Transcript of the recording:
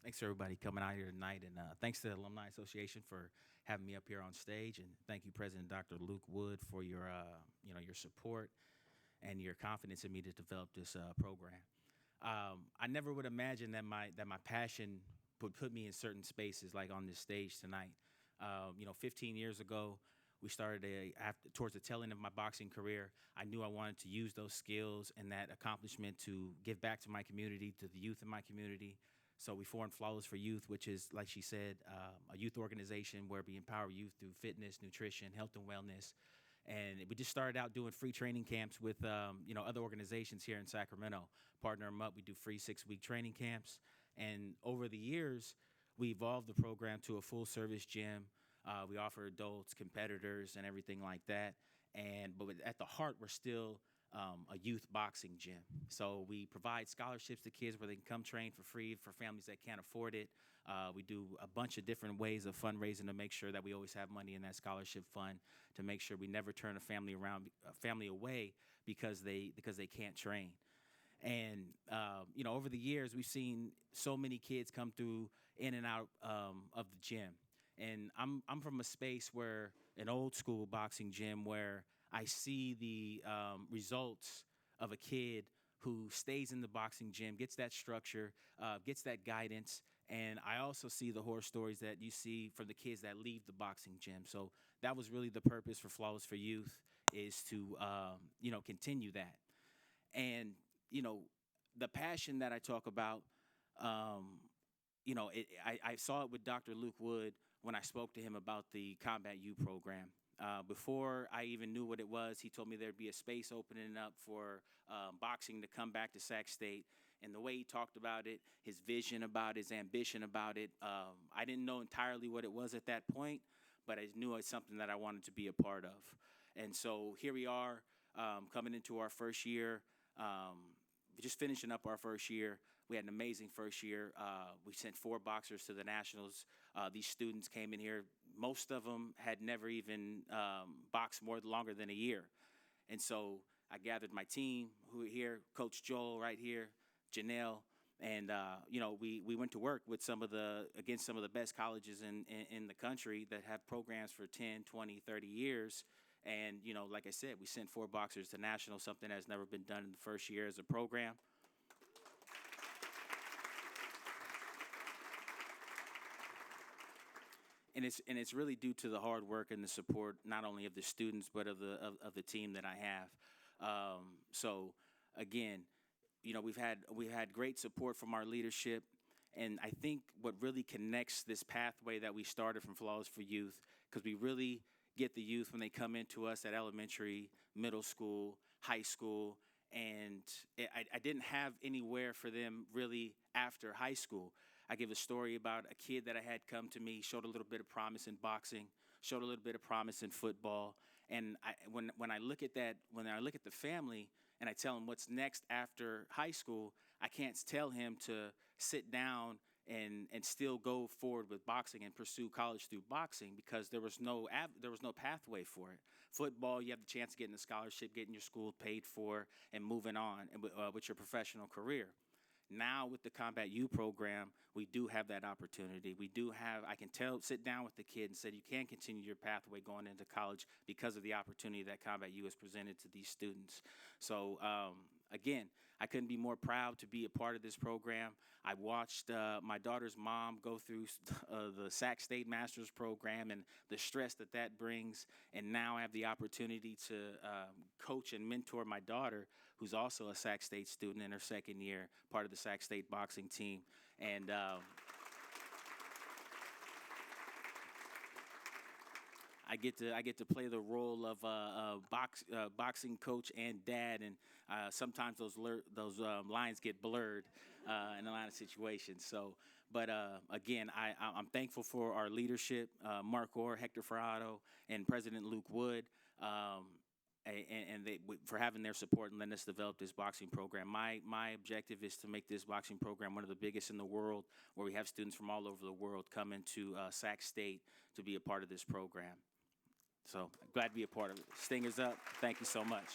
Thanks to everybody coming out here tonight, and thanks to the Alumni Association for having me up here on stage, and thank you, President Dr. Luke Wood, for your your support and your confidence in me to develop this program. I never would imagine that my passion would put me in certain spaces like on this stage tonight. 15 years ago, we started towards the tail end of my boxing career. I knew I wanted to use those skills and that accomplishment to give back to my community, to the youth in my community. So we formed Flawless for Youth, which is, like she said, a youth organization where we empower youth through fitness, nutrition, health, and wellness. And we just started out doing free training camps with other organizations here in Sacramento. Partner them up. We do free 6-week training camps. And over the years, we evolved the program to a full-service gym. We offer adults, competitors, and everything like that. But at the heart, we're still a youth boxing gym. So we provide scholarships to kids where they can come train for free for families that can't afford it. We do a bunch of different ways of fundraising to make sure that we always have money in that scholarship fund, to make sure we never turn a family away because they can't train. And over the years, we've seen so many kids come through in and out of the gym. And I'm from a space where an old school boxing gym where I see the results of a kid who stays in the boxing gym, gets that structure, gets that guidance, and I also see the horror stories that you see from the kids that leave the boxing gym. So that was really the purpose for Flawless for Youth, is to continue that. And the passion that I talk about, I saw it with Dr. Luke Wood when I spoke to him about the Combat U program. Before I even knew what it was, he told me there'd be a space opening up for boxing to come back to Sac State. And the way he talked about it, his vision about it, his ambition about it, I didn't know entirely what it was at that point, but I knew it's something that I wanted to be a part of. And so here we are, coming into our first year, just finishing up our first year. We had an amazing first year. We sent 4 boxers to the Nationals. These students came in here. Most of them had never even boxed longer than a year. And so I gathered my team who are here, Coach Joel right here, Janelle, and we went to work with against some of the best colleges in the country that have programs for 10, 20, 30 years. And, like I said, we sent 4 boxers to Nationals, something that's never been done in the first year as a program. And it's really due to the hard work and the support, not only of the students, but of the team that I have. So again, we've had great support from our leadership. And I think what really connects this pathway that we started from Flawless for Youth, because we really get the youth when they come into us at elementary, middle school, high school, and I didn't have anywhere for them really after high school. I give a story about a kid that I had come to me, showed a little bit of promise in boxing, showed a little bit of promise in football, and when I look at the family and I tell him what's next after high school, I can't tell him to sit down and still go forward with boxing and pursue college through boxing, because there was no pathway for it. Football, you have the chance of getting a scholarship, getting your school paid for, and moving on with your professional career. Now with the Combat U program, we do have that opportunity. I can sit down with the kid and say, you can continue your pathway going into college because of the opportunity that Combat U has presented to these students. So again, I couldn't be more proud to be a part of this program. I watched my daughter's mom go through the Sac State Masters program and the stress that brings, and now I have the opportunity to coach and mentor my daughter, who's also a Sac State student in her second year, part of the Sac State boxing team. And I get to play the role of boxing coach and dad, and sometimes those lines get blurred in a lot of situations. So, but again, I'm thankful for our leadership, Mark Orr, Hector Ferrado, and President Luke Wood, and they for having their support and letting us develop this boxing program. My objective is to make this boxing program one of the biggest in the world, where we have students from all over the world come into Sac State to be a part of this program. So glad to be a part of it. Stingers up. Thank you so much.